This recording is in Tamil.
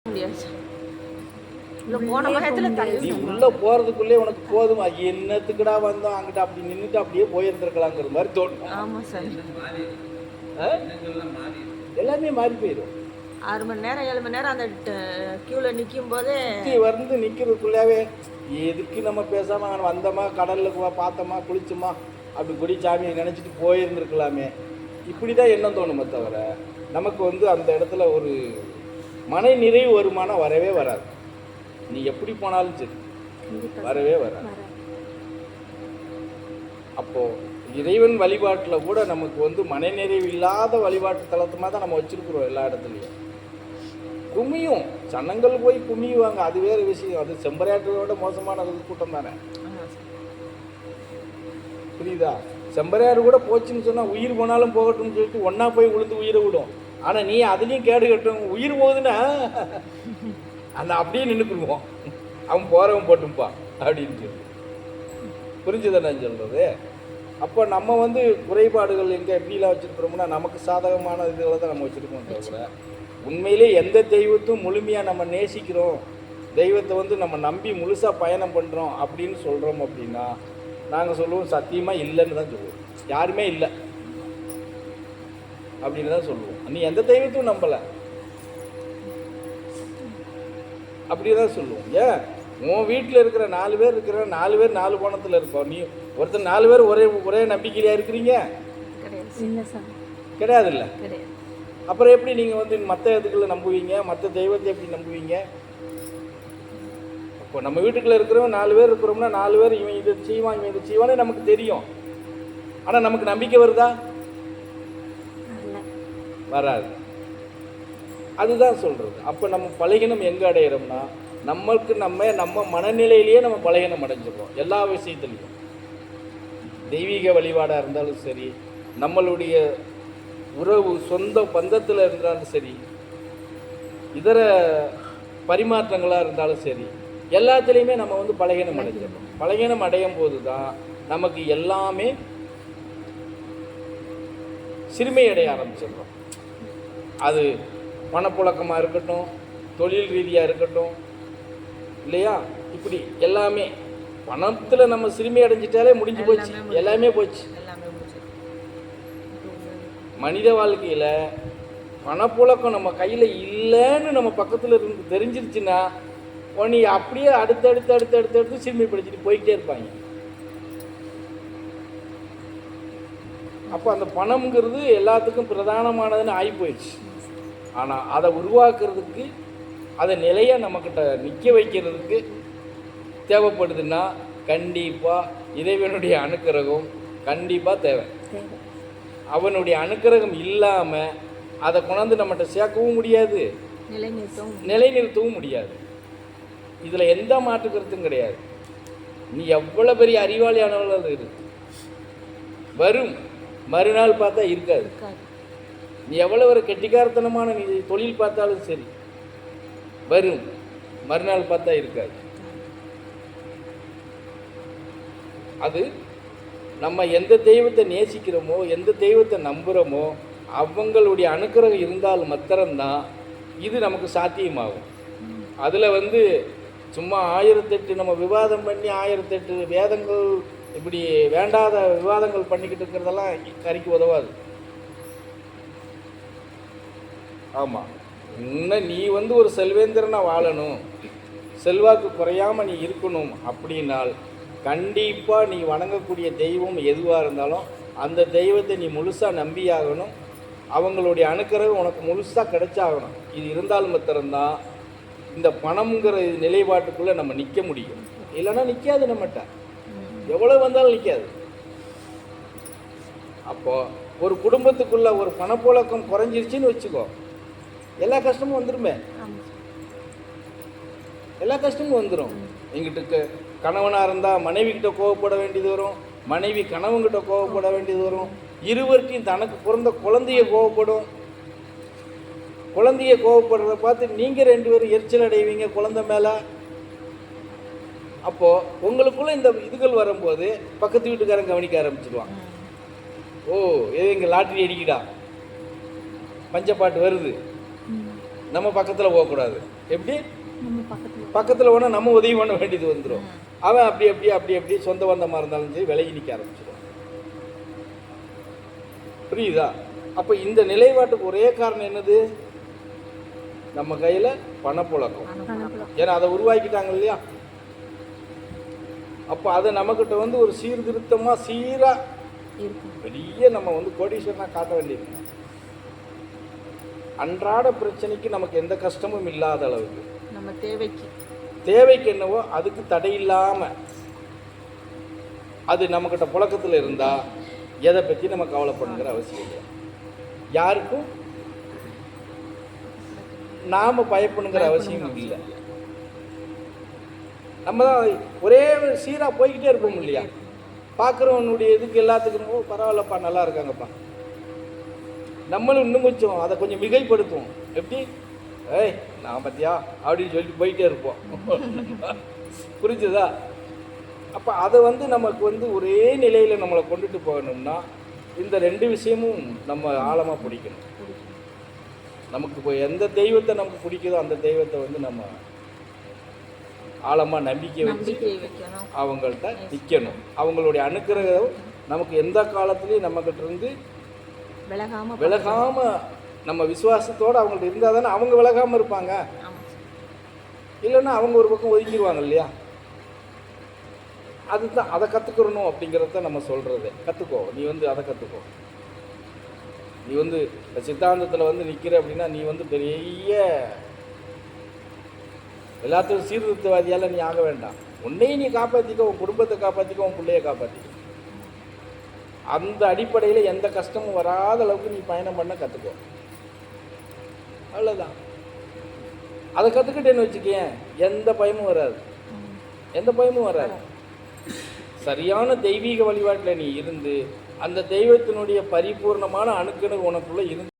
முடியாது. உள்ள போன மகத்துல நீ உள்ள போறதுக்குள்ளே உனக்கு போதுமா, என்னத்துக்குடா வந்தோம் அங்கிட்ட அப்படி நின்றுட்டு அப்படியே போயிருந்துருக்கலாங்கிற மாதிரி தோணும். ஆமா சார். எல்லாமே மாறி போயிடும். 6 மணி நேரம் 7 மணி நேரம் அந்த கியூல நிற்கும் போதே வந்து நிற்கிறதுக்குள்ளாவே எதுக்கு நம்ம பேசாம வந்தோமா, கடலுக்கு பார்த்தோமா, குளிச்சோமா, அப்படி குடி சாமியை நினச்சிட்டு போயிருந்துருக்கலாமே, இப்படி தான் எண்ணம் தோணுமே தவிர நமக்கு அந்த இடத்துல ஒரு மன நிறைவு வருமானம் வரவே வராது. நீ எப்படி போனாலும் சரி வரவே வராது. அப்போது இறைவன் வழிபாட்டில் கூட நமக்கு மனநிறைவு இல்லாத வழிபாட்டு தளத்தமாக தான் நம்ம வச்சுருக்குறோம். எல்லா இடத்துலையும் குமியும், சனங்கள் போய் குமியுவாங்க, அது வேறு விஷயம். அது செம்பரையாற்றோட மோசமான கூட்டம் தானே, புரியுதா? செம்பரையாறு கூட போச்சுன்னு சொன்னால் உயிர் போனாலும் போகட்டும்னு சொல்லிட்டு ஒன்றா போய் விழுந்து உயிரை விடும். ஆனால் நீ அதுலேயும் கேடு கட்டும், உயிர் போகுதுன்னா அந்த அப்படியே நின்றுக்குருவோம், அவன் போகிறவன் போட்டும்பா அப்படின்னு சொல்லி. புரிஞ்சுதான் நான் சொல்கிறது? அப்போ நம்ம குறைபாடுகள் எங்கே எப்படிலாம் வச்சுருக்கிறோம்னா நமக்கு சாதகமான இதுகளை தான் நம்ம வச்சுருக்கோம் தவிர உண்மையிலே எந்த தெய்வத்தையும் முழுமையாக நம்ம நேசிக்கிறோம், தெய்வத்தை நம்ம நம்பி முழுசாக பயணம் பண்ணுறோம் அப்படின்னு சொல்கிறோம் அப்படின்னா நாங்கள் சொல்லுவோம் சத்தியமாக இல்லைன்னு தான் சொல்லுவோம். யாருமே இல்லை அப்படின்னு தான் சொல்லுவோம். நீ எந்த தெய்வத்தையும் நம்பலை அப்படி தான் சொல்லுவோம். ஏன் உன் வீட்டில் இருக்கிற 4 பேர் இருக்கிற 4 பேர் 4 கோணத்தில் இருப்போம். நீ ஒருத்தர் 4 பேர் ஒரே நம்பிக்கையாக இருக்கிறீங்க கிடையாது இல்லை. அப்புறம் எப்படி நீங்கள் மற்ற இதுகளை நம்புவீங்க, மற்ற தெய்வத்தை எப்படி நம்புவீங்க? இப்போ நம்ம வீட்டுக்குள்ளே இருக்கிறவங்க 4 பேர் இருக்கிறோம்னா 4 பேர் இவன் இதை செய்வான் இவன் இதை செய்வானே நமக்கு தெரியும். ஆனால் நமக்கு நம்பிக்கை வருதா? வராது. அதுதான் சொல்கிறது. அப்போ நம்ம பலகீனம் எங்கே அடையிறோம்னா நம்ம மனநிலையிலேயே நம்ம பலகீனம் அடைஞ்சிடுறோம். எல்லா விஷயத்துலையும் தெய்வீக வழிபாடாக இருந்தாலும் சரி, நம்மளுடைய உறவு சொந்த பந்தத்தில் இருந்தாலும் சரி, இதர பரிமாற்றங்களாக இருந்தாலும் சரி, எல்லாத்துலேயுமே நம்ம பலகீனம் அடைஞ்சிடறோம். பலகீனம் அடையும் போது தான் நமக்கு எல்லாமே சிறுமை அடைய ஆரம்பிச்சிடுறோம். அது பணப்புழக்கமாக இருக்கட்டும், தொழில் ரீதியாக இருக்கட்டும், இல்லையா? இப்படி எல்லாமே பணத்தில் நம்ம சிறுமி அடைஞ்சிட்டாலே முடிஞ்சு போச்சு, எல்லாமே போச்சு. மனித வாழ்க்கையில் பணப்புழக்கம் நம்ம கையில் இல்லைன்னு நம்ம பக்கத்தில் இருந்து தெரிஞ்சிருச்சுன்னா நீ அப்படியே அடுத்தடுத்து சிறுமைப்படுத்திட்டு போய்கிட்டே இருப்பாங்க. அப்போ அந்த பணம்ங்கிறது எல்லாத்துக்கும் பிரதானமானதுன்னு ஆகி போயிடுச்சு. ஆனால் அதை உருவாக்குறதுக்கு, அதை நிலையாக நம்மக்கிட்ட நிற்க வைக்கிறதுக்கு தேவைப்படுதுன்னா கண்டிப்பாக இறைவனுடைய அனுக்கிரகம் கண்டிப்பாக தேவை. அவனுடைய அனுக்கிரகம் இல்லாமல் அதை கொண்டாந்து நம்மகிட்ட சேர்க்கவும் முடியாது, நிலைநிறுத்தவும் முடியாது. இதில் எந்த மாற்று கருத்தும் கிடையாது. நீ எவ்வளோ பெரிய அறிவாளியானவள் இரு, வரும் மறுநாள் பார்த்தா இருக்காது. நீ எவ்வளோ ஒரு கெட்டிக்காரத்தனமான நீ தொழில் பார்த்தாலும் சரி, வரும் மறுநாள் பார்த்தா இருக்காது. அது நம்ம எந்த தெய்வத்தை நேசிக்கிறோமோ, எந்த தெய்வத்தை நம்புகிறோமோ, அவங்களுடைய அனுக்கிரகம் இருந்தால் மாத்திரம்தான் இது நமக்கு சாத்தியமாகும். அதில் சும்மா 1008 நம்ம விவாதம் பண்ணி 1008 வேதங்கள் இப்படி வேண்டாத விவாதங்கள் பண்ணிக்கிட்டு இருக்கிறதெல்லாம் கறிக்கு உதவாது. ஆமாம், இன்னும் நீ ஒரு செல்வேந்திரனாக வாழணும், செல்வாக்கு குறையாமல் நீ இருக்கணும் அப்படின்னால் கண்டிப்பாக நீ வணங்கக்கூடிய தெய்வம் எதுவாக இருந்தாலும் அந்த தெய்வத்தை நீ முழுசாக நம்பியாகணும். அவங்களுடைய அனுக்கிரகம் உனக்கு முழுசாக கிடைச்சாகணும். இது இருந்தால் மாத்திரம்தான் இந்த பணம்ங்கிற நிலைப்பாட்டுக்குள்ளே நம்ம நிற்க முடியும். இல்லைன்னா நிற்காது, நம்மகிட்ட எவ்வளோ வந்தாலும் நிற்காது. அப்போது ஒரு குடும்பத்துக்குள்ளே ஒரு பணப்புழக்கம் குறைஞ்சிருச்சின்னு வச்சுக்கோ, எல்லா கஷ்டமும் வந்துடுமே, எல்லா கஷ்டமும் வந்துடும். எங்கிட்ட கணவனாக இருந்தால் மனைவிக்கிட்ட கோவப்பட வேண்டியது வரும், மனைவி கணவன்கிட்ட கோவப்பட வேண்டியது வரும், இருவருக்கும் தனக்கு பிறந்த குழந்தைய கோவப்படும். குழந்தைய கோவப்படுறத பார்த்து நீங்கள் 2 பேரும் எரிச்சல் அடைவீங்க குழந்தை மேலே. அப்போது உங்களுக்குள்ள இந்த இதுகள் வரும்போது பக்கத்து வீட்டுக்காரன் கவனிக்க ஆரம்பிச்சிடுவான். ஓ, இது இங்கே லாட்ரி அடிக்கிடா, பஞ்சப்பாட்டு வருது, நம்ம பக்கத்தில் போகக்கூடாது. எப்படி நம்ம பக்கத்துல பக்கத்தில் போனால் நம்ம உதவி பண்ண வேண்டியது வந்துடும். அவன் அப்படி சொந்த பந்தமாக இருந்தாலும் சரி விலகி நிற்க ஆரம்பிச்சிடும். புரியுதா? அப்போ இந்த நிலைப்பாட்டுக்கு ஒரே காரணம் என்னது? நம்ம கையில் பணப்புழக்கம். ஏன்னா அதை உருவாக்கிட்டாங்க இல்லையா? அப்போ அதை நம்மக்கிட்ட வந்து ஒரு சீர்திருத்தமாக சீராக பெரிய நம்ம வந்து கோடீஸ்வரனாக காட்ட வேண்டியிருக்கு. அன்றாட பிரச்சனைக்கு நமக்கு எந்த கஷ்டமும் இல்லாத அளவுக்கு நம்ம தேவைக்கு என்னவோ அதுக்கு தடை இல்லாமல் அது நம்மக்கிட்ட புழக்கத்தில் இருந்தால் எதை பற்றி நம்ம கவலைப்படுங்கிற அவசியம் இல்லை. யாருக்கும் நாம் பயப்படணுங்கிற அவசியம் இல்லை. நம்ம தான் ஒரே சீராக போய்கிட்டே இருப்போம் இல்லையா? பார்க்குறவனுடைய இதுக்கு எல்லாத்துக்கும் பரவாயில்லப்பா, நல்லா இருக்காங்கப்பா. நம்மளும் இன்னும் கொஞ்சம் அதை கொஞ்சம் மிகைப்படுத்துவோம். எப்படி? ஏய் நான் பத்தியா அப்படின்னு சொல்லிட்டு போயிட்டே இருப்போம். புரிஞ்சுதா? அப்போ அதை வந்து நமக்கு வந்து ஒரே நிலையில் நம்மளை கொண்டுட்டு போகணும்னா இந்த ரெண்டு விஷயமும் நம்ம ஆழமாக பிடிக்கணும். நமக்கு இப்போ எந்த தெய்வத்தை நமக்கு பிடிக்குதோ அந்த தெய்வத்தை வந்து நம்ம ஆழமாக நம்பிக்கை வச்சு அவங்கள்ட்ட நிற்கணும். அவங்களுடைய அனுக்கிரகம் நமக்கு எந்த காலத்துலேயும் நம்மக்கிட்ட இருந்து விலகாமல் நம்ம விசுவாசத்தோடு அவங்கள்ட்ட இருந்தால் தானே அவங்க விலகாமல் இருப்பாங்க. இல்லைன்னா அவங்க ஒரு பக்கம் ஒதுக்கிடுவாங்க இல்லையா? அதுதான் அதை கற்றுக்கிறணும் அப்படிங்கிறத நம்ம சொல்கிறது. கற்றுக்கோ, நீ வந்து அதை கற்றுக்கோ. நீ வந்து சித்தாந்தத்தில் வந்து நிற்கிற அப்படின்னா நீ வந்து பெரிய எல்லாத்தையும் சீர்திருத்தவாதியால் நீ ஆக வேண்டாம். உன்னையும் நீ காப்பாற்றிக்க, உன் குடும்பத்தை காப்பாற்றிக்க, உன் பிள்ளைய காப்பாற்றிக்க. அந்த அடிப்படையில் எந்த கஷ்டமும் வராத அளவுக்கு நீ பயணம் பண்ண கற்றுக்கோ. அவ்வளோதான். அதை கற்றுக்கிட்டேன்னு வச்சுக்கேன், எந்த பயமும் வராது. சரியான தெய்வீக வழிபாட்டில் நீ இருந்து அந்த தெய்வத்தினுடைய பரிபூர்ணமான அணுக்கணு உனக்குள்ளே இருந்து